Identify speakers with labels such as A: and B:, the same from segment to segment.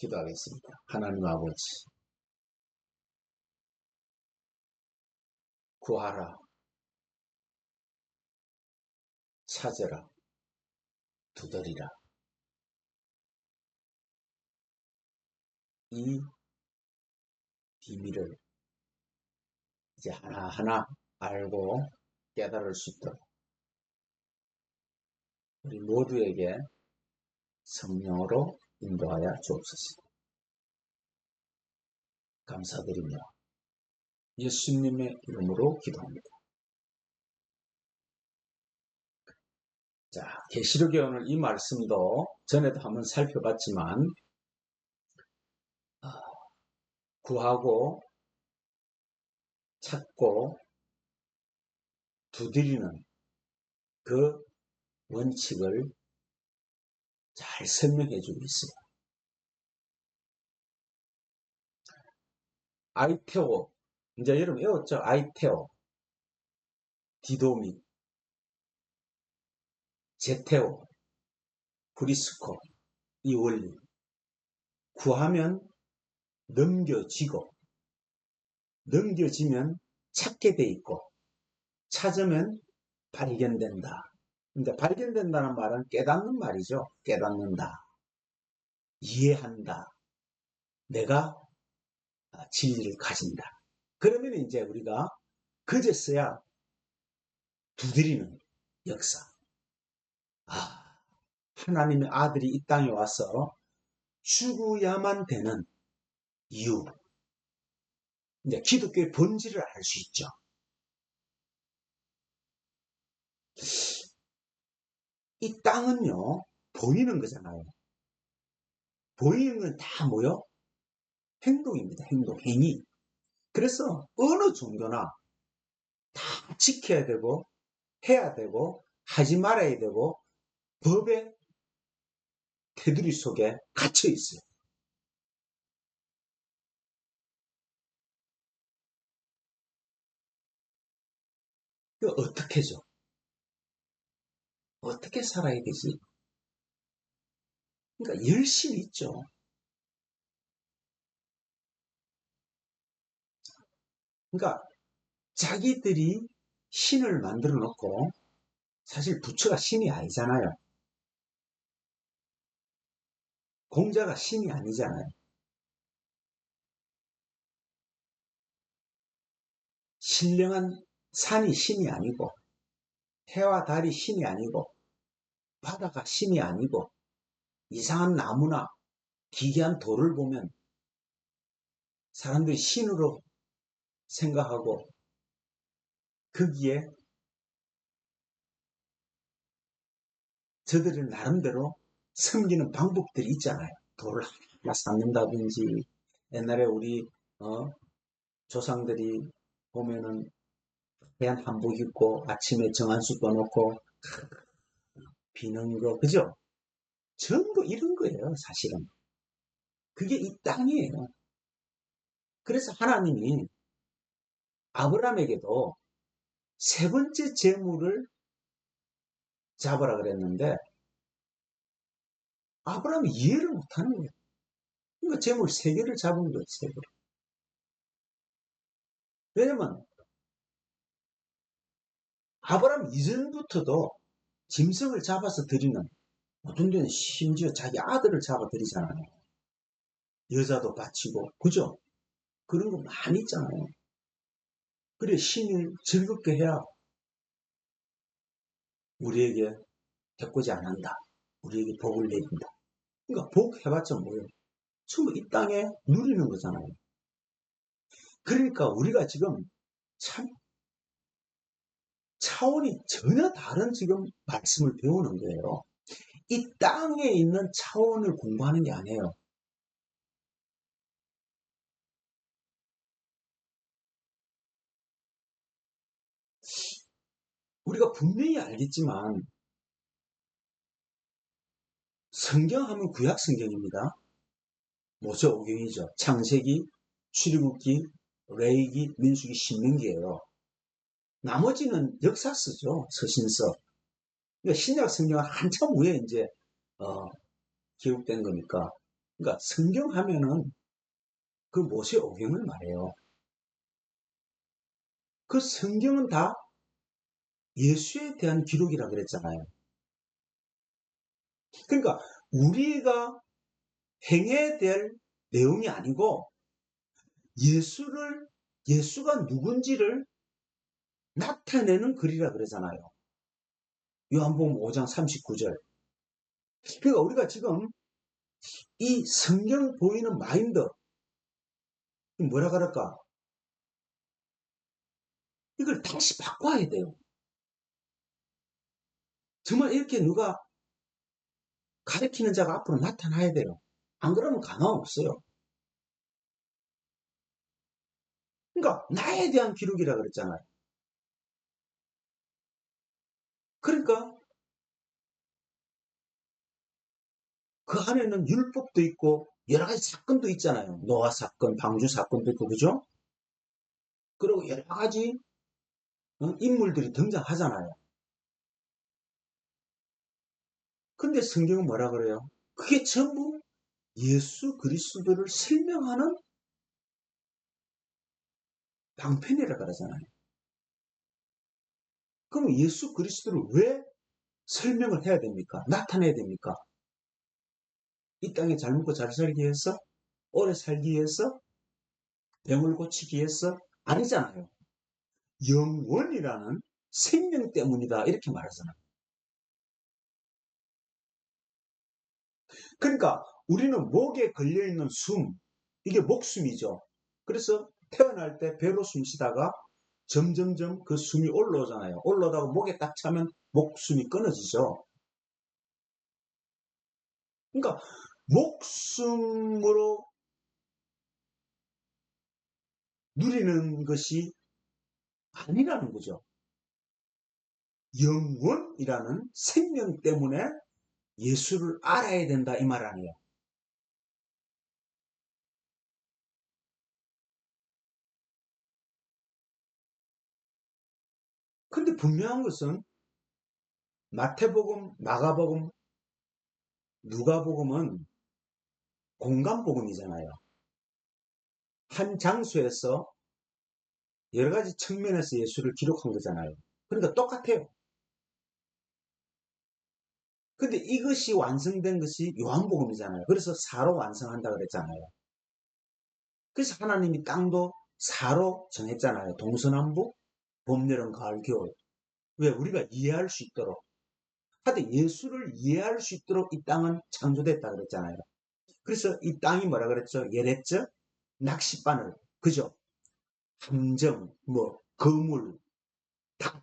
A: 기도하겠습니다. 하나님 아버지, 구하라, 찾으라, 두드리라. 이 비밀을 이제 하나하나 알고 깨달을 수 있도록 우리 모두에게 성령으로 인도하여 주옵소서. 감사드리며 예수님의 이름으로 기도합니다. 자, 계시록의 오늘 이 말씀도 전에도 한번 살펴봤지만 구하고 찾고 두드리는 그 원칙을 잘 설명해 주고 있어요. 아이테오, 이제 여러분 외웠죠? 아이테오, 디도미, 제테오, 브리스코, 이 원리. 구하면 넘겨지고, 넘겨지면 찾게 돼 있고, 찾으면 발견된다. 이제 발견된다는 말은 깨닫는 말이죠. 깨닫는다. 이해한다. 내가 진리를 가진다. 그러면 이제 우리가 그제서야 두드리는 역사. 하나님의 아들이 이 땅에 와서 죽어야만 되는 이유. 이제 기독교의 본질을 알 수 있죠. 이 땅은요, 보이는 거잖아요. 보이는 건 다 뭐요? 행동입니다. 행동, 행위. 그래서 어느 종교나 다 지켜야 되고, 해야 되고, 하지 말아야 되고, 법의 테두리 속에 갇혀 있어요. 그 어떻게죠? 어떻게 살아야 되지? 그러니까 열심히 있죠. 그러니까 자기들이 신을 만들어 놓고 사실 부처가 신이 아니잖아요. 공자가 신이 아니잖아요. 신령한 산이 신이 아니고 해와 달이 신이 아니고 바다가 신이 아니고 이상한 나무나 기괴한 돌을 보면 사람들이 신으로 생각하고 거기에 저들의 나름대로 섬기는 방법들이 있잖아요. 돌을 하나 쌓는다든지 옛날에 우리 조상들이 보면은 하얀 한복 입고 아침에 정한수 떠놓고 비는 거 그죠? 전부 이런 거예요. 사실은 그게 이 땅이에요. 그래서 하나님이 아브라함에게도 세 번째 재물을 잡으라 그랬는데 아브라함이 이해를 못하는 거예요. 그러니까 재물 세 개를 잡은 거예요. 세 개. 왜냐면 아브라함 이전부터도 짐승을 잡아서 드리는 어떤 데는 심지어 자기 아들을 잡아 드리잖아요. 여자도 바치고 그죠? 그런 거 많이 있잖아요. 그래 신을 즐겁게 해야 우리에게 해코지 안 한다. 우리에게 복을 내린다. 그러니까 복 해봤자 뭐예요? 전부 이 땅에 누리는 거잖아요. 그러니까 우리가 지금 참 차원이 전혀 다른 지금 말씀을 배우는 거예요. 이 땅에 있는 차원을 공부하는 게 아니에요. 우리가 분명히 알겠지만 성경하면 구약 성경입니다. 모세오경이죠. 창세기, 출애굽기, 레위기, 민수기, 신명기예요. 나머지는 역사서죠. 서신서. 그러니까 신약 성경은 한참 후에 이제 기록된 거니까. 그러니까 성경 하면은 그 모세오경을 말해요. 그 성경은 다 예수에 대한 기록이라 그랬잖아요. 그러니까 우리가 행해야 될 내용이 아니고 예수가 누군지를 나타내는 글이라 그러잖아요. 요한복음 5장 39절. 그러니까 우리가 지금 이 성경 보이는 마인드, 뭐라 그럴까? 이걸 다시 바꿔야 돼요. 정말 이렇게 누가 가르치는 자가 앞으로 나타나야 돼요. 안 그러면 가망 없어요. 그러니까 나에 대한 기록이라 그랬잖아요. 그러니까 그 안에는 율법도 있고 여러 가지 사건도 있잖아요. 노아 사건, 방주 사건도 있고, 그죠? 그리고 여러 가지 인물들이 등장하잖아요. 근데 성경은 뭐라 그래요? 그게 전부 예수 그리스도를 설명하는 방편이라 그러잖아요. 그럼 예수 그리스도를 왜 설명을 해야 됩니까? 나타내야 됩니까? 이 땅에 잘 먹고 잘 살기 위해서? 오래 살기 위해서? 병을 고치기 위해서? 아니잖아요. 영원이라는 생명 때문이다. 이렇게 말하잖아요. 그러니까 우리는 목에 걸려있는 숨, 이게 목숨이죠. 그래서 태어날 때 배로 숨 쉬다가 점점점 그 숨이 올라오잖아요. 올라오다가 목에 딱 차면 목숨이 끊어지죠. 그러니까 목숨으로 누리는 것이 아니라는 거죠. 영원이라는 생명 때문에 예수를 알아야 된다 이 말 아니에요. 근데 분명한 것은 마태복음, 마가복음, 누가복음은 공간복음이잖아요. 한 장소에서 여러 가지 측면에서 예수를 기록한 거잖아요. 그러니까 똑같아요. 근데 이것이 완성된 것이 요한복음이잖아요. 그래서 사로 완성한다 그랬잖아요. 그래서 하나님이 땅도 사로 정했잖아요. 동서남북, 봄, 여름, 가을, 겨울. 왜? 우리가 이해할 수 있도록. 하여튼 예수를 이해할 수 있도록 이 땅은 창조됐다 그랬잖아요. 그래서 이 땅이 뭐라 그랬죠? 예랬죠? 낚싯바늘, 그죠? 함정, 거물, 닭,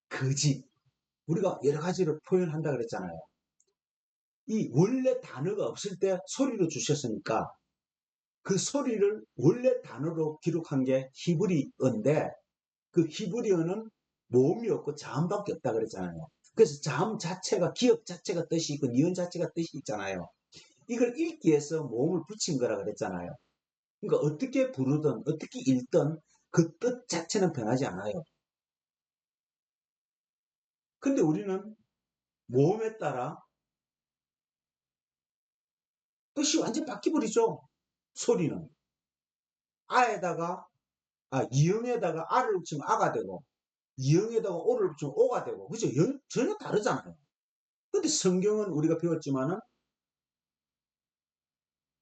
A: 거짓. 우리가 여러 가지로 표현한다 그랬잖아요. 이 원래 단어가 없을 때 소리로 주셨으니까 그 소리를 원래 단어로 기록한 게 히브리어인데 그 히브리어는 모음이 없고 자음밖에 없다 그랬잖아요. 그래서 자음 자체가 기억 자체가 뜻이 있고 니은 자체가 뜻이 있잖아요. 이걸 읽기 위해서 모음을 붙인 거라 그랬잖아요. 그러니까 어떻게 부르든 어떻게 읽든 그 뜻 자체는 변하지 않아요. 근데 우리는 모음에 따라 뜻이 완전 바뀌어버리죠. 소리는. 아에다가 이응에다가 아를 붙이면 아가 되고 이응에다가 오를 붙이면 오가 되고 그죠? 전혀 다르잖아요. 근데 성경은 우리가 배웠지만은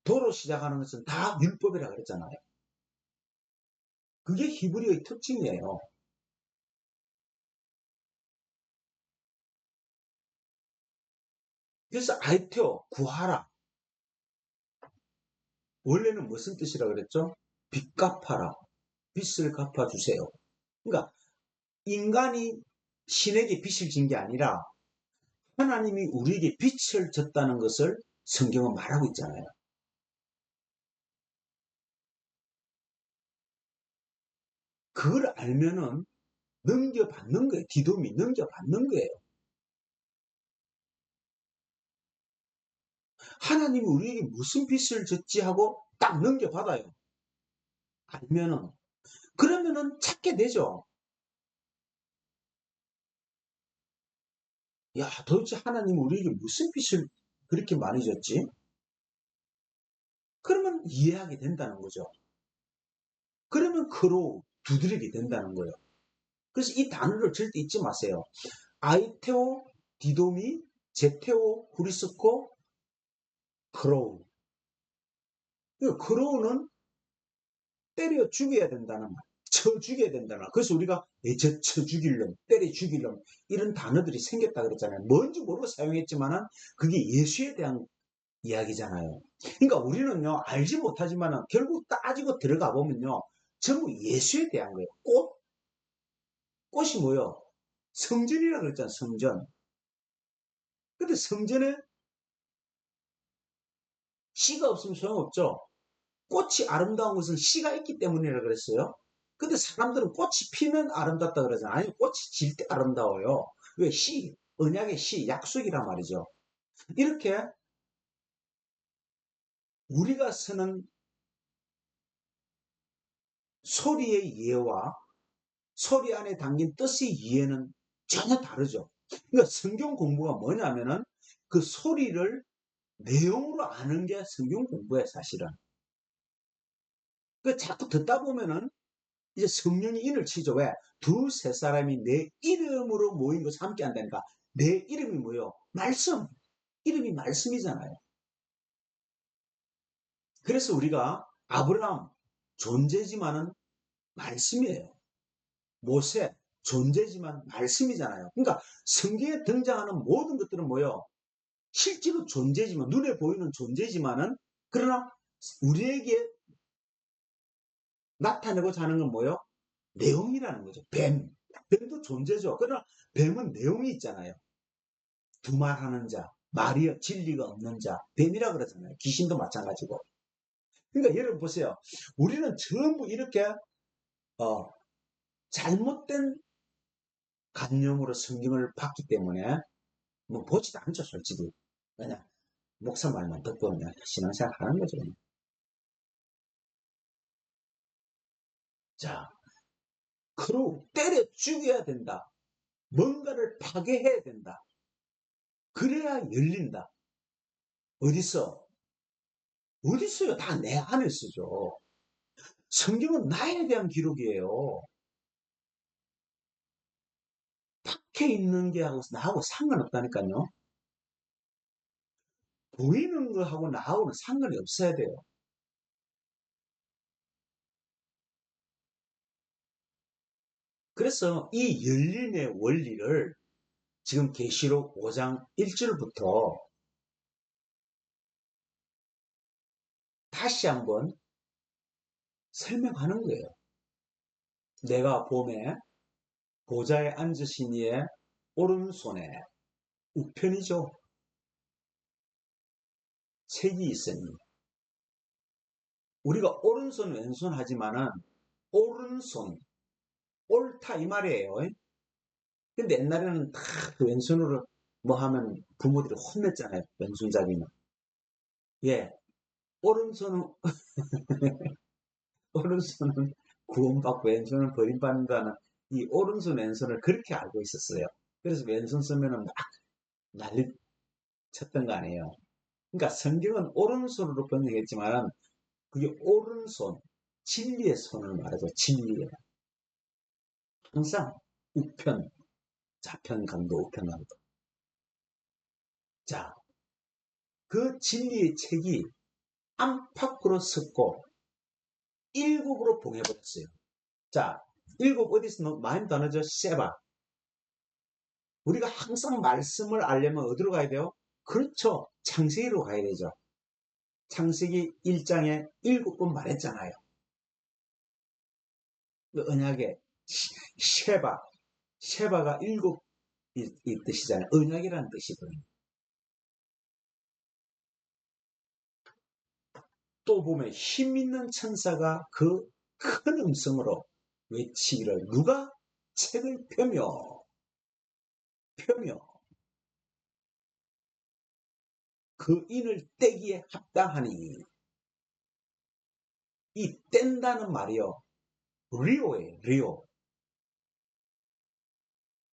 A: 도로 시작하는 것은 다 율법이라 그랬잖아요. 그게 히브리어의 특징이에요. 그래서 아이테오 구하라 원래는 무슨 뜻이라 그랬죠? 빚 갚아라. 빚을 갚아주세요. 그러니까 인간이 신에게 빚을 진 게 아니라 하나님이 우리에게 빚을 졌다는 것을 성경은 말하고 있잖아요. 그걸 알면은 넘겨받는 거예요. 디돔이 넘겨받는 거예요. 하나님이 우리에게 무슨 빚을 졌지 하고 딱 넘겨받아요. 알면은. 그러면은 찾게 되죠. 야, 도대체 하나님이 우리에게 무슨 빚을 그렇게 많아졌지? 그러면 이해하게 된다는 거죠. 그러면 크로우, 두드리게 된다는 거예요. 그래서 이 단어를 절대 잊지 마세요. 아이테오, 디도미, 제테오, 후리스코, 크로우. 크로우는 때려 죽여야 된다는 말, 쳐 죽여야 된다는 말. 그래서 우리가 쳐 죽일놈, 때려 죽일놈 이런 단어들이 생겼다 그랬잖아요. 뭔지 모르고 사용했지만은 그게 예수에 대한 이야기잖아요. 그러니까 우리는요 알지 못하지만은 결국 따지고 들어가 보면요 전부 예수에 대한 거예요. 꽃이 뭐요? 성전이라 그랬잖아요. 성전. 근데 성전에 씨가 없으면 소용없죠. 꽃이 아름다운 것은 씨가 있기 때문이라 그랬어요. 근데 사람들은 꽃이 피면 아름답다 그러잖아요. 아니, 꽃이 질 때 아름다워요. 왜? 씨, 언약의 씨, 약속이란 말이죠. 이렇게 우리가 쓰는 소리의 이해와 소리 안에 담긴 뜻의 이해는 전혀 다르죠. 그러니까 성경 공부가 뭐냐면은 그 소리를 내용으로 아는 게 성경 공부예요, 사실은. 그 자꾸 듣다 보면은 이제 성령이 인을 치죠. 왜? 두세 사람이 내 이름으로 모인 것을 함께 한다니까. 내 이름이 뭐요? 말씀. 이름이 말씀이잖아요. 그래서 우리가 아브라함 존재지만은 말씀이에요. 모세 존재지만 말씀이잖아요. 그러니까 성경에 등장하는 모든 것들은 뭐요? 실제로 존재지만 눈에 보이는 존재지만은 그러나 우리에게 나타내고자 하는 건 뭐요? 내용이라는 거죠. 뱀도 존재죠. 그러나 뱀은 내용이 있잖아요. 두말하는 자, 말이 진리가 없는 자, 뱀이라 그러잖아요. 귀신도 마찬가지고. 그러니까 여러분 보세요. 우리는 전부 이렇게 어, 잘못된 관념으로 성경을 봤기 때문에 뭐 보지도 않죠, 솔직히. 그냥 목사 말만 듣고 그냥 신앙생활 하는 거죠. 자, 그로 때려 죽여야 된다. 뭔가를 파괴해야 된다. 그래야 열린다. 어디서? 어디서요? 다 내 안에 쓰죠. 성경은 나에 대한 기록이에요. 밖에 있는 게 하고 나하고 상관없다니까요. 보이는 거하고 나하고는 상관이 없어야 돼요. 그래서 이 열림의 원리를 지금 계시록 5장 1절부터 다시 한번 설명하는 거예요. 내가 봄에 보좌에 앉으신 이의 오른손에 우편이죠. 책이 있으니 우리가 오른손 왼손 하지만은 오른손 옳다 이 말이에요. 근데 옛날에는 다 왼손으로 뭐 하면 부모들이 혼냈잖아요. 왼손잡이는. 예. 오른손은 오른손은 구원받고 왼손은 버림받는다는 이 오른손 왼손을 그렇게 알고 있었어요. 그래서 왼손 쓰면은 막 난리 쳤던 거 아니에요. 그러니까 성경은 오른손으로 번역했지만 그게 오른손, 진리의 손을 말하죠. 진리의. 항상 우편, 좌편 강도, 우편 강도. 자, 그 진리의 책이 안팎으로 섞고 일국으로 봉해버렸어요. 자, 일국 어디서 많이 단어죠? 세바. 우리가 항상 말씀을 알려면 어디로 가야 돼요? 그렇죠. 창세기로 가야 되죠. 창세기 1장에 일곱 번 말했잖아요. 그 언약에 쉐바, 쉐바가 일곱 이 뜻이잖아요. 언약이라는 뜻이거든요. 또 보면 힘 있는 천사가 그 큰 음성으로 외치기를 누가 책을 펴며 그 인을 떼기에 합당하니 이 뗀다는 말이요. 리오예요. 리오.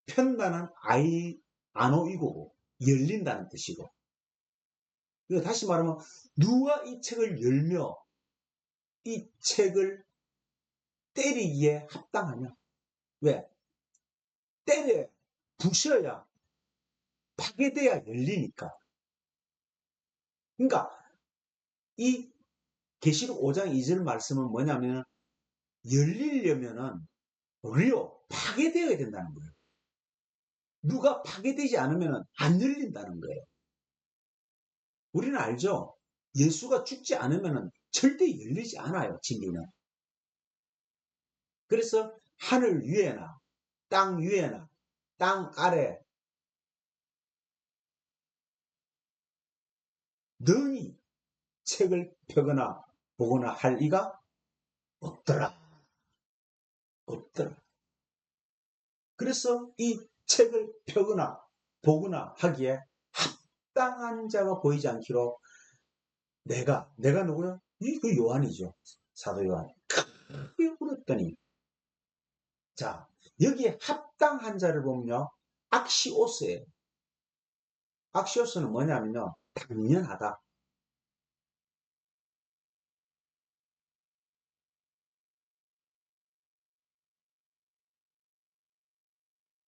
A: 편다는 아이 안오이고 열린다는 뜻이고 그러니까 다시 말하면 누가 이 책을 열며 이 책을 때리기에 합당하냐? 왜? 때려 부셔야 파괴돼야 열리니까. 그러니까 이 계시록 5장 2절 말씀은 뭐냐면 열리려면은 우리요 파괴되어야 된다는 거예요. 누가 파괴되지 않으면 안 열린다는 거예요. 우리는 알죠? 예수가 죽지 않으면 절대 열리지 않아요, 진리는. 그래서 하늘 위에나 땅 위에나 땅 아래 능히 책을 펴거나 보거나 할 리가 없더라. 없더라. 그래서 이 책을 펴거나 보거나 하기에 합당한 자가 보이지 않기로 내가 누구요? 그 요한이죠. 사도 요한. 크게 울었더니 자 여기에 합당한 자를 보면요. 악시오스예요. 악시오스는 뭐냐면요. 당연하다.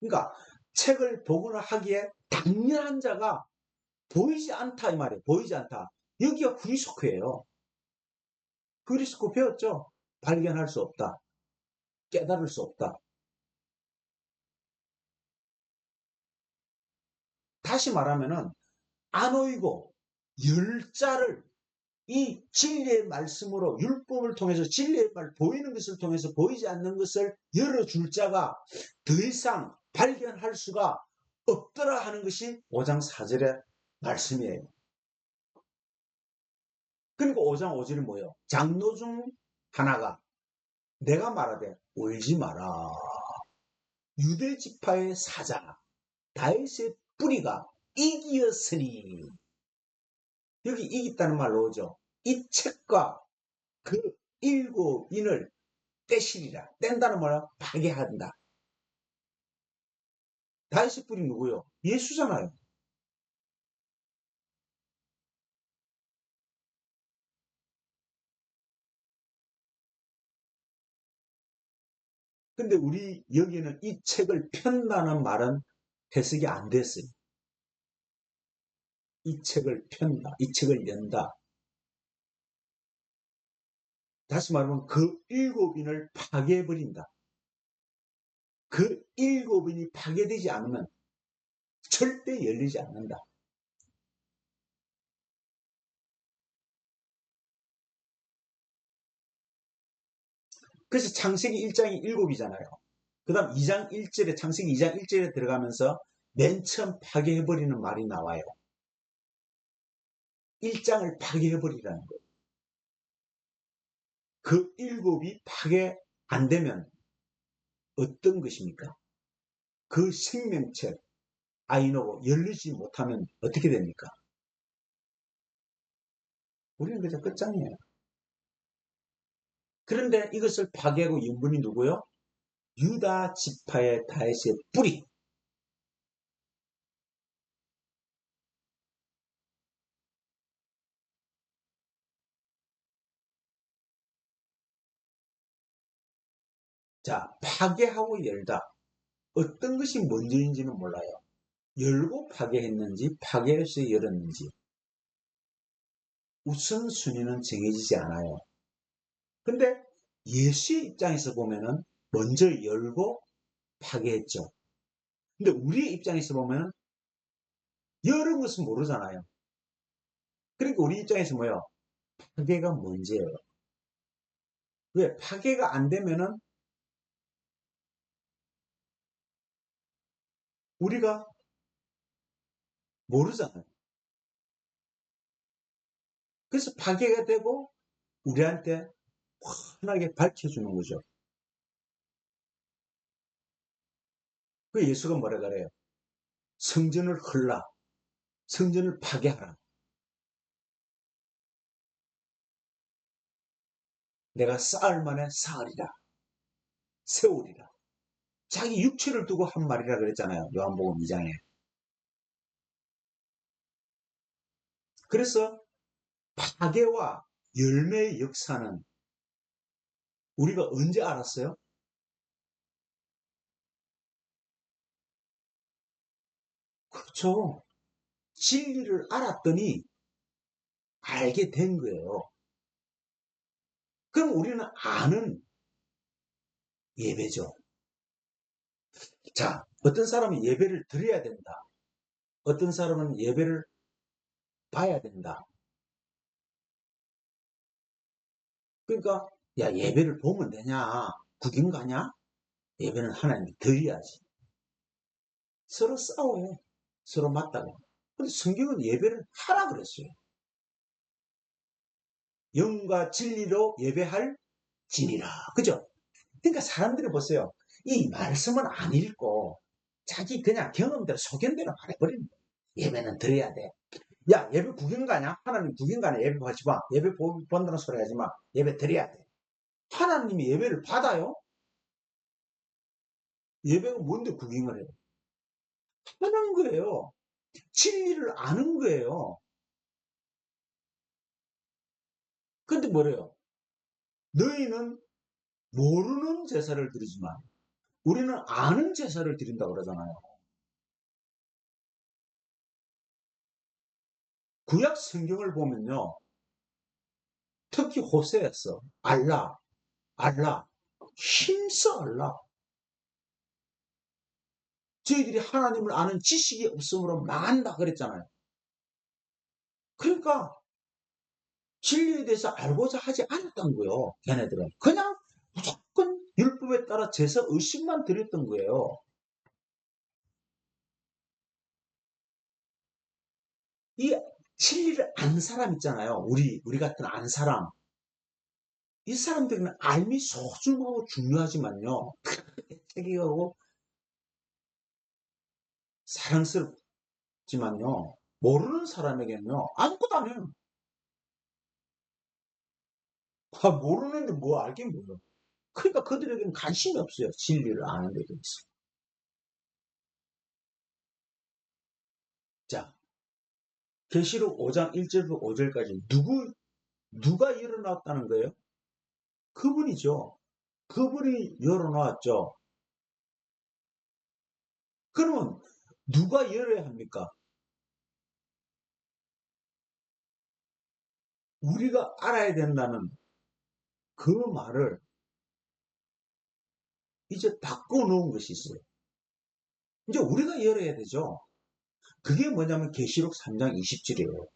A: 그러니까 책을 보거나 하기에 당연한 자가 보이지 않다 이 말이에요. 보이지 않다. 여기가 그리스도예요. 그리스도 배웠죠? 발견할 수 없다. 깨달을 수 없다. 다시 말하면은 안 오이고 열자를 이 진리의 말씀으로 율법을 통해서 진리의 말 보이는 것을 통해서 보이지 않는 것을 열어줄 자가 더 이상 발견할 수가 없더라 하는 것이 5장 4절의 말씀이에요. 그리고 5장 5절이 뭐예요? 장로 중 하나가 내가 말하되 울지 마라. 유대 지파의 사자 다윗의 뿌리가 이기었으니 여기 이겼다는 말로 오죠. 이 책과 그 일곱 인을 떼시리라. 뗀다는 말은 파괴한다. 다윗의 뿌리 누구요? 예수잖아요. 근데 우리 여기는 이 책을 편다는 말은 해석이 안 됐어요. 이 책을 편다. 이 책을 연다. 다시 말하면 그 일곱인을 파괴해버린다. 그 일곱인이 파괴되지 않으면 절대 열리지 않는다. 그래서 창세기 1장이 일곱이잖아요. 그 다음 2장 1절에 창세기 2장 1절에 들어가면서 맨 처음 파괴해버리는 말이 나와요. 1장을 파괴해버리라는 거예요. 그 일곱이 파괴 안 되면 어떤 것입니까? 그 생명체 아이노고 열리지 못하면 어떻게 됩니까? 우리는 그저 끝장이에요. 그런데 이것을 파괴하고 윤분이 누구요? 유다 지파의 다윗의 뿌리. 자, 파괴하고 열다. 어떤 것이 먼저인지는 몰라요. 열고 파괴했는지 파괴해서 열었는지 우선순위는 정해지지 않아요. 근데 예수의 입장에서 보면은 먼저 열고 파괴했죠. 근데 우리의 입장에서 보면은 여러 것은 모르잖아요. 그러니까 우리 입장에서 뭐예요? 파괴가 문제예요. 왜? 파괴가 안 되면은 우리가 모르잖아요. 그래서 파괴가 되고 우리한테 환하게 밝혀주는 거죠. 그 예수가 뭐라 그래요? 성전을 헐라. 성전을 파괴하라. 내가 쌓을 만에 쌓으리라. 세우리라. 자기 육체를 두고 한 말이라 그랬잖아요. 요한복음 2장에. 그래서 파괴와 열매의 역사는 우리가 언제 알았어요? 그렇죠. 진리를 알았더니 알게 된 거예요. 그럼 우리는 아는 예배죠. 자, 어떤 사람은 예배를 드려야 된다. 어떤 사람은 예배를 봐야 된다. 그러니까 야, 예배를 보면 되냐? 구경 가냐? 예배는 하나님이 드려야지. 서로 싸워요. 서로 맞다고. 근데 성경은 예배를 하라 그랬어요. 영과 진리로 예배할 진이라. 그죠? 그러니까 사람들이 보세요. 이 말씀은 안 읽고 자기 그냥 경험대로 소견대로 말해버리는 거예요. 예배는 드려야 돼. 야, 예배 구경 가냐? 하나님 구경 가냐? 예배 보지 마. 예배 본다는 소리 하지 마. 예배 드려야 돼. 하나님이 예배를 받아요? 예배가 뭔데 구경을 해요? 하는 거예요. 진리를 아는 거예요. 근데 뭐래요? 너희는 모르는 제사를 드리지만 우리는 아는 제사를 드린다고 그러잖아요. 구약 성경을 보면요. 특히 호세였어. 알라, 알라, 힘써 알라. 저희들이 하나님을 아는 지식이 없으므로 망한다 그랬잖아요. 그러니까 진리에 대해서 알고자 하지 않았던 거예요. 걔네들은. 그냥 무조건 율법에 따라 제사 의식만 드렸던 거예요. 이 진리를 아는 사람 있잖아요. 우리 같은 아는 사람. 이 사람들은 알미 소중하고 중요하지만요. 애착이고 사랑스럽지만요. 모르는 사람에게는요. 아무것도 안 해요. 모르는데 뭐 알긴 뭐요. 그러니까 그들에게는 관심이 없어요. 진리를 아는 데 대해서. 자, 계시록 5장 1절부터 5절까지 누가 열어놨다는 거예요? 그분이죠. 그분이 열어놨죠. 그러면 누가 열어야 합니까? 우리가 알아야 된다는 그 말을 이제 바꿔 놓은 것이 있어요. 이제 우리가 열어야 되죠. 그게 뭐냐면 계시록 3장 20절이에요.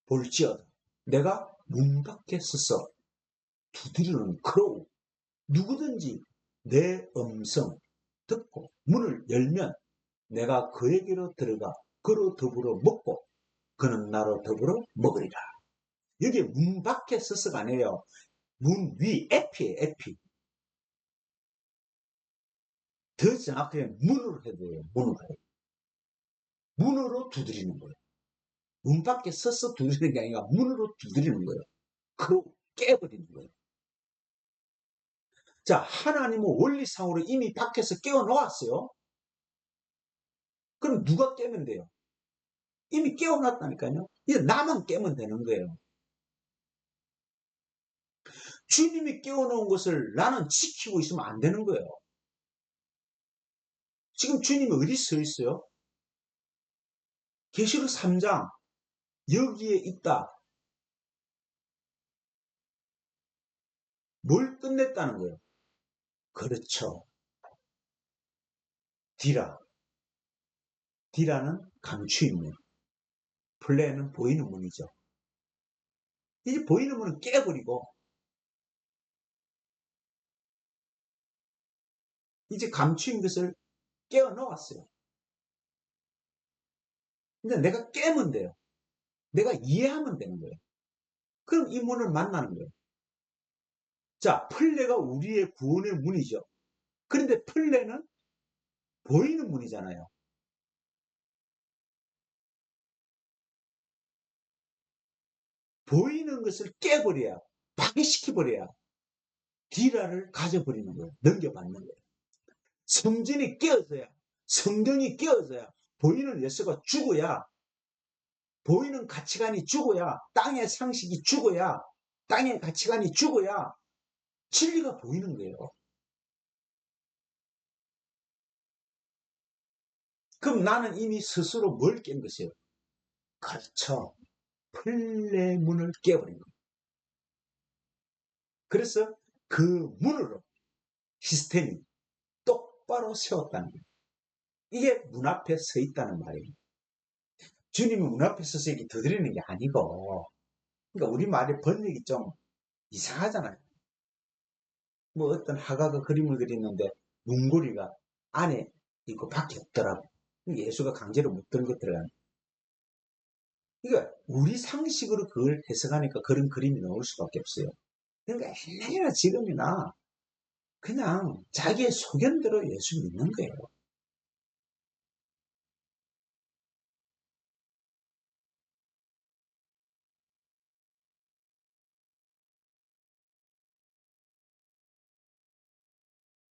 A: 볼지어다. 내가 문 밖에 서서 두드리는 크로우. 누구든지 내 음성 듣고 문을 열면 내가 그에게로 들어가 그로 더불어 먹고 그는 나로 더불어 먹으리라. 여기 문 밖에 서서가 아니에요. 문 위, 에피에요, 에피. 더 정확하게 문으로 해야 돼요. 문으로 해요. 문으로 두드리는 거예요. 문 밖에 서서 두드리는 게 아니라 문으로 두드리는 거예요. 그러고 깨버리는 거예요. 자, 하나님은 원리상으로 이미 밖에서 깨어놓았어요. 그럼 누가 깨면 돼요? 이미 깨어났다니까요. 이제 나만 깨면 되는 거예요. 주님이 깨어놓은 것을 나는 지키고 있으면 안 되는 거예요. 지금 주님이 어디 서 있어요? 계시록 3장 여기에 있다. 뭘 끝냈다는 거예요? 그렇죠. 디라. 디라는 감추인문. 플레는 보이는 문이죠. 이 보이는 문은 깨버리고 이제 감추인 것을 깨어 넣었어요. 근데 내가 깨면 돼요. 내가 이해하면 되는 거예요. 그럼 이 문을 만나는 거예요. 자, 플레가 우리의 구원의 문이죠. 그런데 플레는 보이는 문이잖아요. 보이는 것을 깨버려야, 파괴시켜버려야 디라를 가져버리는 거예요. 넘겨받는 거예요. 성전이 깨어져야, 성경이 깨어져야, 보이는 예수가 죽어야 보이는 가치관이 죽어야, 땅의 상식이 죽어야, 땅의 가치관이 죽어야 진리가 보이는 거예요. 그럼 나는 이미 스스로 뭘 깬 것이에요? 그렇죠. 플레문을 깨버린 거예요. 그래서 그 문으로 시스템이 똑바로 세웠다는 거예요. 이게 문 앞에 서 있다는 말이에요. 주님이 문 앞에 서서 이렇게 두드리는 게 아니고, 그러니까 우리 말의 번역이 좀 이상하잖아요. 뭐 어떤 화가가 그림을 그리는데 문고리가 안에 있고 밖에 없더라고. 예수가 강제로 못 들고 들어가는. 그러니까 우리 상식으로 그걸 해석하니까 그런 그림이 나올 수밖에 없어요. 그러니까 옛날이나 지금이나 그냥 자기의 소견대로 예수 믿는 거예요.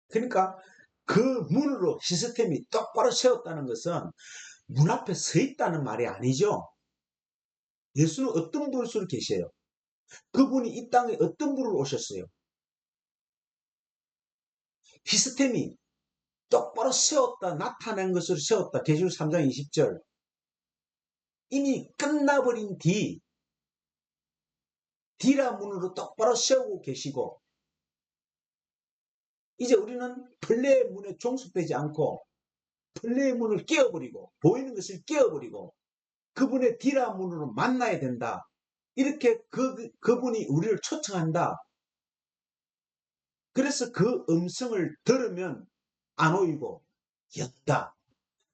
A: 그러니까 그 문으로 시스템이 똑바로 세웠다는 것은 문 앞에 서 있다는 말이 아니죠. 예수는 어떤 분으로 계세요? 그분이 이 땅에 어떤 분으로 오셨어요? 시스템이 똑바로 세웠다, 나타낸 것을 세웠다. 계시록 3장 20절. 이미 끝나버린 D라 문으로 똑바로 세우고 계시고, 이제 우리는 플레의 문에 종속되지 않고 플레의 문을 깨어버리고 보이는 것을 깨어버리고 그분의 D라 문으로 만나야 된다. 이렇게 그분이 우리를 초청한다. 그래서 그 음성을 들으면 안 오이고 였다.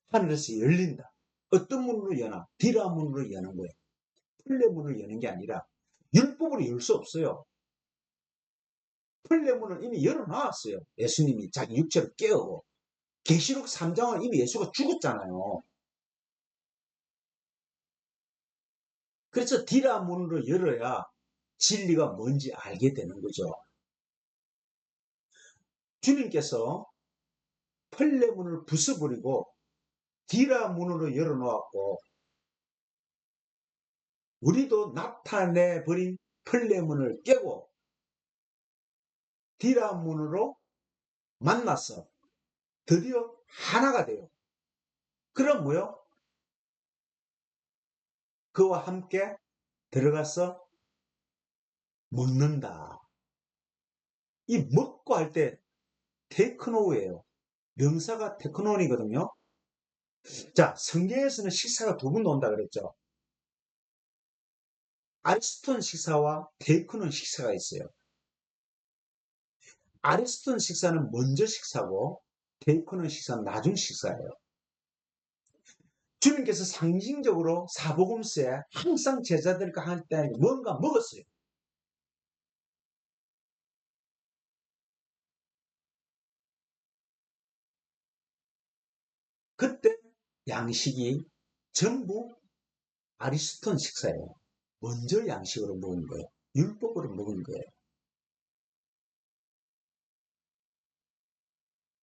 A: 하늘에서 열린다. 어떤 문으로 여나? D라 문으로 여는 거예요. 플레 문을 여는 게 아니라 율법으로 열 수 없어요. 플레 문을 이미 열어놨어요. 예수님이 자기 육체를 깨우고. 계시록 3장은 이미 예수가 죽었잖아요. 그래서 D라 문으로 열어야 진리가 뭔지 알게 되는 거죠. 주님께서 플레 문을 부숴버리고 D라 문으로 열어놓았고 우리도 나타내버린 플레 문을 깨고 D라 문으로 만나서 드디어 하나가 돼요. 그럼 뭐요? 그와 함께 들어가서 먹는다. 이 먹고 할 때 테크노우예요. 명사가 테크논이거든요. 자, 성경에서는 식사가 두 번 나온다 그랬죠. 아리스톤 식사와 테이크논 식사가 있어요. 아리스톤 식사는 먼저 식사고 테이크논 식사는 나중 식사예요. 주님께서 상징적으로 사복음서에 항상 제자들과 할 때 뭔가 먹었어요. 그때 양식이 전부 아리스톤 식사예요. 먼저 양식으로 먹은 거예요. 율법으로 먹은 거예요.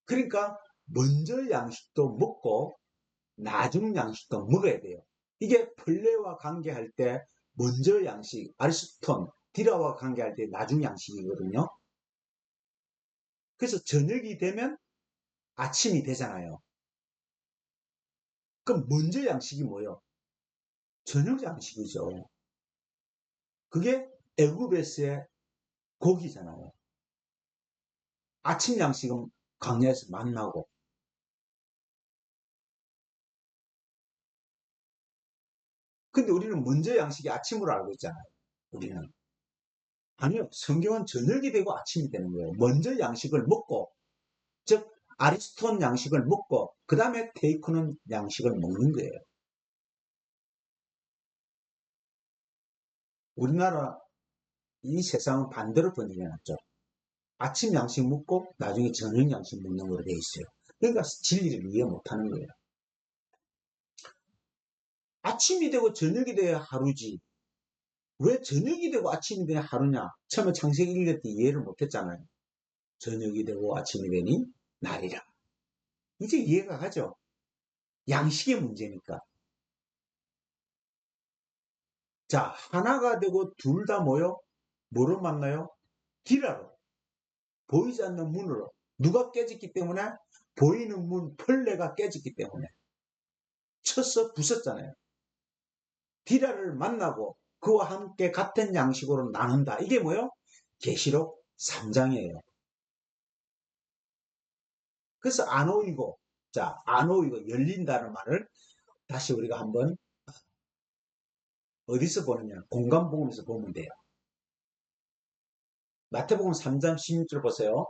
A: 그러니까 먼저 양식도 먹고 나중 양식도 먹어야 돼요. 이게 플레와 관계할 때 먼저 양식, 아리스톤, 디라와 관계할 때 나중 양식이거든요. 그래서 저녁이 되면 아침이 되잖아요. 그럼 먼저 양식이 뭐예요? 저녁 양식이죠. 그게 애굽에서의 고기잖아요. 아침 양식은 광야에서 만나고. 근데 우리는 먼저 양식이 아침으로 알고 있잖아요. 우리는. 아니요. 성경은 저녁이 되고 아침이 되는 거예요. 먼저 양식을 먹고, 즉 아리스톤 양식을 먹고 그 다음에 테이크는 양식을 먹는 거예요. 우리나라 이 세상은 반대로 번져놨죠. 아침 양식 먹고 나중에 저녁 양식 먹는 거로 돼 있어요. 그러니까 진리를 이해 못하는 거예요. 아침이 되고 저녁이 돼야 하루지. 왜 저녁이 되고 아침이 돼야 하루냐? 처음에 창세기 읽을 때 이해를 못했잖아요. 저녁이 되고 아침이 되니 날이라. 이제 이해가 가죠. 양식의 문제니까. 자, 하나가 되고 둘 다 뭐요? 뭐로 만나요? 디라로. 보이지 않는 문으로. 누가 깨졌기 때문에? 보이는 문 펄레가 깨졌기 때문에. 쳐서 부쉈잖아요. 디라를 만나고 그와 함께 같은 양식으로 나눈다. 이게 뭐요? 계시록 3장이에요. 그래서 아노이고, 자, 아노이고 열린다는 말을 다시 우리가 한번 어디서 보느냐? 공간복음에서 보면 돼요. 마태복음 3장 16절 보세요.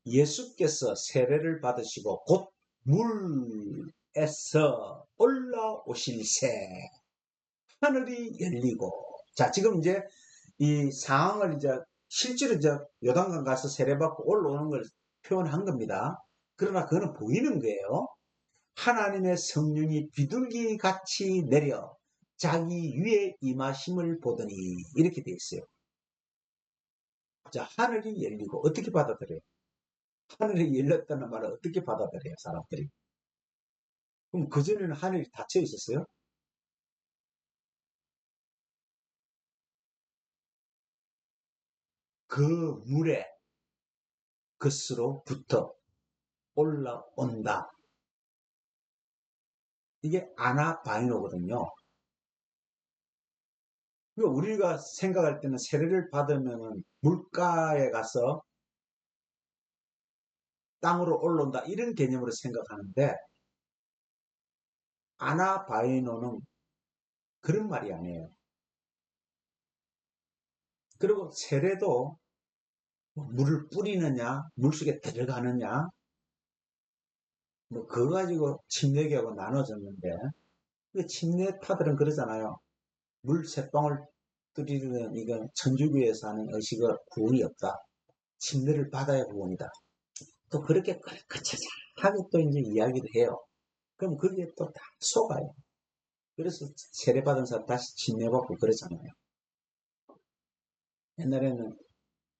A: 예수께서 세례를 받으시고 곧 물에서 올라오실새 하늘이 열리고. 자, 지금 이제 이 상황을 이제 실제로 이제 요단강 가서 세례받고 올라오는 걸 표현한 겁니다. 그러나 그거는 보이는 거예요. 하나님의 성령이 비둘기 같이 내려 자기 위에 임하심을 보더니 이렇게 돼 있어요. 자, 하늘이 열리고 어떻게 받아들여요? 하늘이 열렸다는 말을 어떻게 받아들여요, 사람들이? 그럼 그전에는 하늘이 닫혀 있었어요? 그 물에 것으로부터 올라온다. 이게 아나바이노거든요. 그러니까 우리가 생각할 때는 세례를 받으면 물가에 가서 땅으로 올라온다 이런 개념으로 생각하는데 아나바이노는 그런 말이 아니에요. 그리고 세례도 물을 뿌리느냐 물속에 들어가느냐 뭐 그거 가지고 침례교하고 나눠졌는데 그 침례파들은 그러잖아요. 물 새방울 뿌리는 이건 천주교에서 하는 의식의 구원이 없다. 침례를 받아야 구원이다. 또 그렇게 거쳐하게 또 이제 이야기를 해요. 그럼 그게 또 다 속아요. 그래서 세례받은 사람 다시 침례받고 그러잖아요. 옛날에는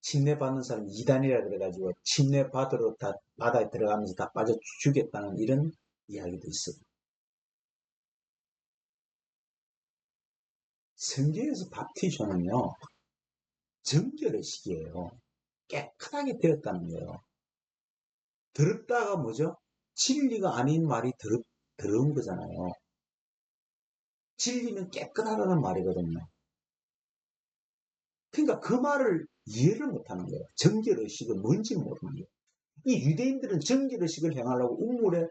A: 침례받는 사람 이단이라 그래가지고 침례받으러 다 바다에 들어가면서 다 빠져 죽였다는 이런 이야기도 있어요. 성경에서 밥티쇼는요 정결의식이에요. 깨끗하게 되었다는 거예요. 들었다가 뭐죠? 진리가 아닌 말이 들은 거잖아요. 진리는 깨끗하다는 말이거든요. 그러니까 그 말을 이해를 못하는 거예요. 정결의식은 뭔지 모르는 거예요. 이 유대인들은 정결의식을 행하려고 우물에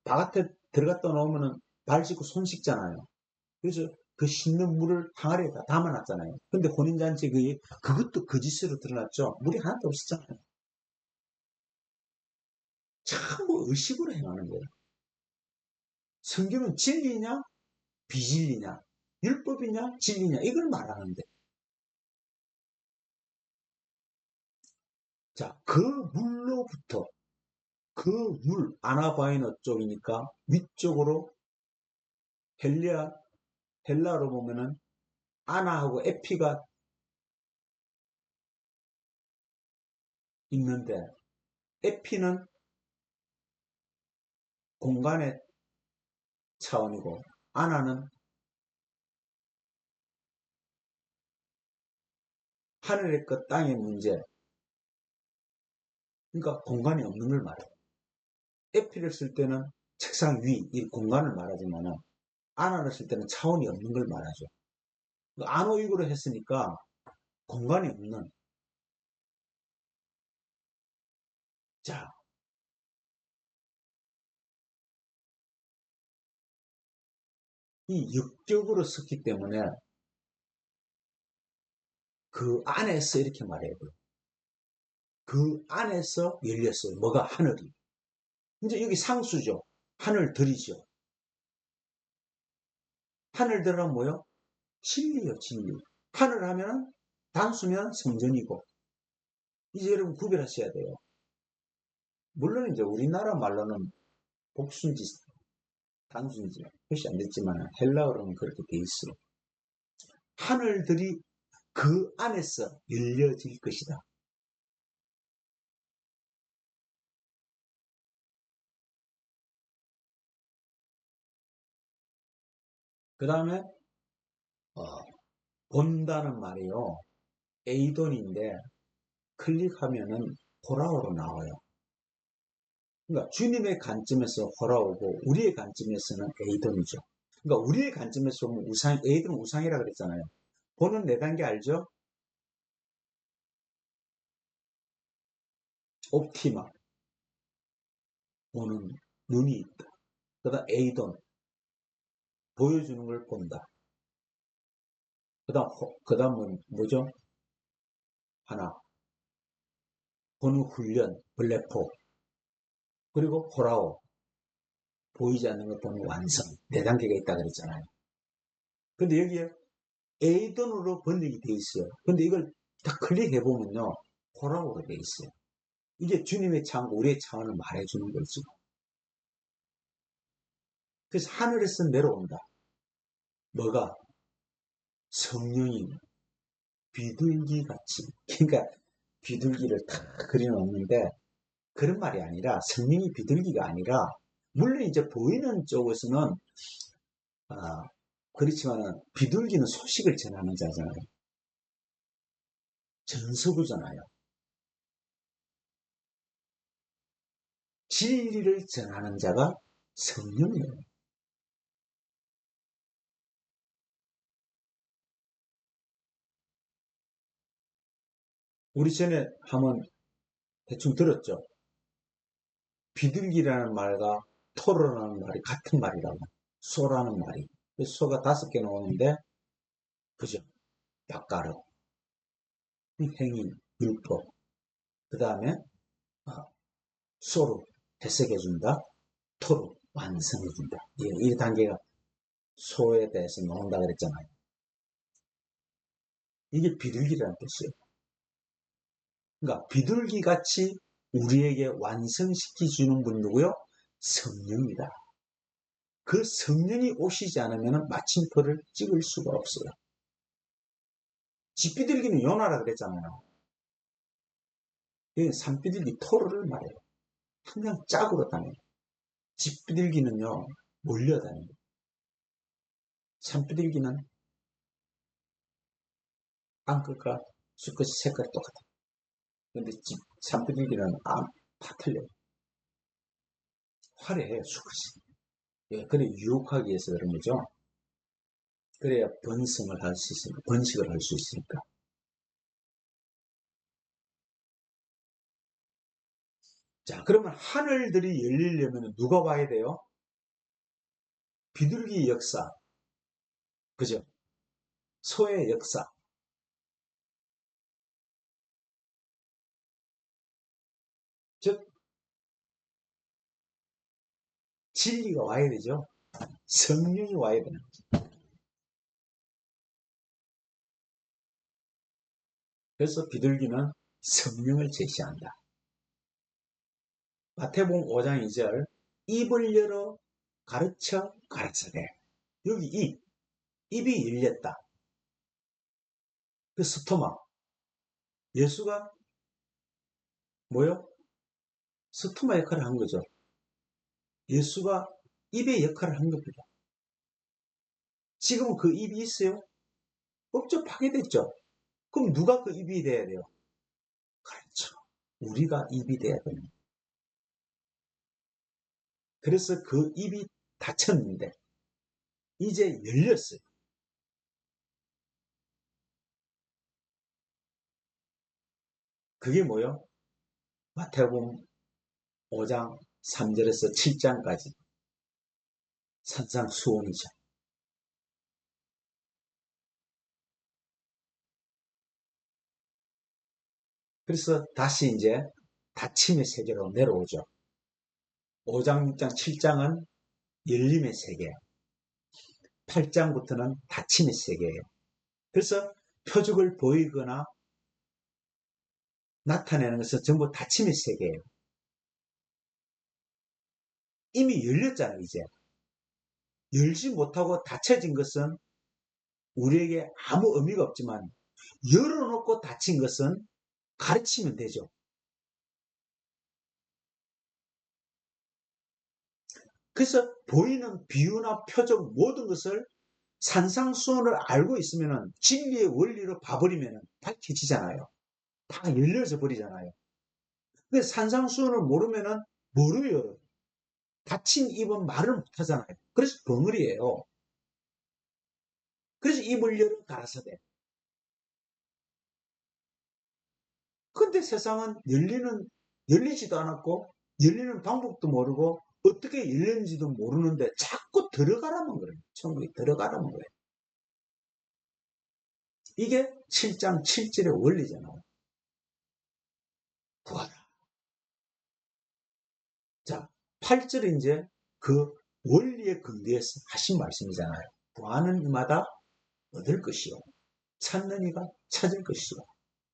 A: 바깥에 들어갔다 나오면은 발 씻고 손 씻잖아요. 그래서 그 씻는 물을 항아리에 다 담아놨잖아요. 근데 혼인잔치 그것도 거짓으로 드러났죠. 물이 하나도 없었잖아요. 참 의식으로 행하는 거예요. 성경은 진리냐 비진리냐 율법이냐 진리냐 이걸 말하는데 자, 그 물로부터 그 물 아나바이너 쪽이니까 위쪽으로 헬라로 보면은 아나하고 에피가 있는데 에피는 공간의 차원이고 아나는 하늘의 것 땅의 문제 그러니까 공간이 없는 걸 말해요. 에피를 쓸 때는 책상 위 이 공간을 말하지만 아나를 쓸 때는 차원이 없는 걸 말하죠. 아노익으로 했으니까 공간이 없는 자, 이 역격으로 썼기 때문에 그 안에서 이렇게 말해야 돼요. 그 안에서 열렸어요. 뭐가 하늘이. 이제 여기 상수죠. 하늘들이죠. 하늘들은 뭐요? 진리요, 진리. 하늘 하면은 단수면 성전이고. 이제 여러분 구별하셔야 돼요. 물론 이제 우리나라 말로는 복수인지 단수인지 표시 안 됐지만 헬라어로는 그렇게 돼 있어요. 하늘들이 그 안에서 열려질 것이다. 그 다음에 어, 본다는 말이요. 에이돈인데 클릭하면은 호라오로 나와요. 그러니까 주님의 관점에서 호라오고 우리의 관점에서는 에이돈이죠. 그러니까 우리의 관점에서 보면 에이돈은 우상이라 그랬잖아요. 보는 네 단계 알죠? 옵티마, 보는 눈이 있다. 그다음 에이돈, 보여주는 걸 본다. 그다음은 뭐죠? 하나, 보는 훈련, 블레포, 그리고 호라오, 보이지 않는 걸 보는 완성. 네 단계가 있다 그랬잖아요. 근데 여기에 에이돈으로 번역이 돼 있어요. 근데 이걸 딱 클릭해보면요. 호라오로 돼 있어요. 이게 주님의 차원과 우리의 차원을 말해주는 거죠. 그래서 하늘에서 내려온다. 뭐가? 성령이 비둘기 같이. 그러니까 비둘기를 탁 그려놓는데 그런 말이 아니라 성령이 비둘기가 아니라 물론 이제 보이는 쪽에서는 그렇지만은 비둘기는 소식을 전하는 자잖아요. 전서구잖아요. 진리를 전하는 자가 성령이에요. 우리 전에 한번 대충 들었죠. 비둘기라는 말과 토로라는 말이 같은 말이라고. 소라는 말이. 소가 5개 나오는데, 그죠? 닭가루, 행인, 율법. 그 다음에 소로 해석해준다. 토로 완성해준다. 이 단계가 소에 대해서 나온다 그랬잖아요. 이게 비둘기라는 뜻이에요. 그러니까 비둘기 같이 우리에게 완성시켜 주는 분 누구요? 성령이다. 그 성령이 오시지 않으면 마침표를 찍을 수가 없어요. 집비둘기는 요나라 그랬잖아요. 여기 산비둘기 토르를 말해요. 항상 짝으로 다녀요. 집비둘기는요, 몰려다녀요. 산비둘기는 암컷과 수컷이 색깔이 똑같아요. 근데 산비둘기는 다 틀려요. 화려해요, 수컷이. 예, 그래 유혹하기 위해서 그런 거죠. 그래야 번성을 할 수 있으니까, 번식을 할 수 있으니까. 자, 그러면 하늘들이 열리려면 누가 봐야 돼요? 비둘기 역사, 그죠? 소의 역사. 즉, 진리가 와야 되죠. 성령이 와야 되는 거죠. 그래서 비둘기는 성령을 제시한다. 마태복음 5장 2절 입을 열어 가르쳐 가르쳐대. 여기 입이 열렸다. 그 스토마. 예수가 뭐요? 스토마 역할을 한 거죠. 예수가 입의 역할을 한 겁니다. 지금은 그 입이 있어요? 없죠. 파괴됐죠. 그럼 누가 그 입이 돼야 돼요? 그렇죠. 우리가 입이 돼야 됩니다. 그래서 그 입이 닫혔는데 이제 열렸어요. 그게 뭐요? 마태복음 5장 3절에서 7장까지 산상수훈이죠. 그래서 다시 이제 닫힘의 세계로 내려오죠. 5장, 6장, 7장은 열림의 세계, 8장부터는 닫힘의 세계예요. 그래서 표적을 보이거나 나타내는 것은 전부 닫힘의 세계예요. 이미 열렸잖아요, 이제. 열지 못하고 닫혀진 것은 우리에게 아무 의미가 없지만 열어놓고 닫힌 것은 가르치면 되죠. 그래서 보이는 비유나 표적 모든 것을 산상수훈을 알고 있으면은 진리의 원리로 봐버리면은 밝혀지잖아요. 다 열려져 버리잖아요. 근데 산상수훈을 모르면은 뭐를 열어요? 닫힌 입은 말을 못 하잖아요. 그래서 벙어리예요. 그래서 입을 열어 가라사대. 근데 세상은 열리지도 않았고, 열리는 방법도 모르고, 어떻게 열리는지도 모르는데 자꾸 들어가라는 거예요. 천국에 들어가라는 거예요. 이게 7장 7절의 원리잖아요. 구하라. 자, 8절은 이제 그 원리에 근거해서 하신 말씀이잖아요. 구하는 이마다 얻을 것이요. 찾는 이가 찾을 것이요.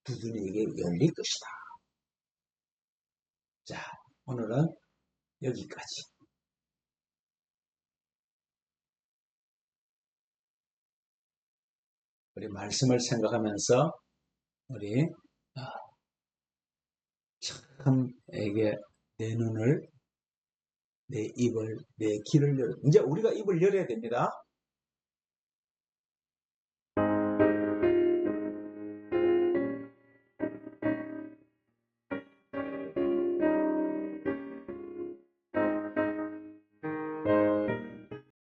A: 두드리는 이에게 열릴 것이다. 자, 오늘은 여기까지. 우리 말씀을 생각하면서 우리 참에게 내 눈을, 내 입을, 내 귀를 열어. 이제 우리가 입을 열어야 됩니다.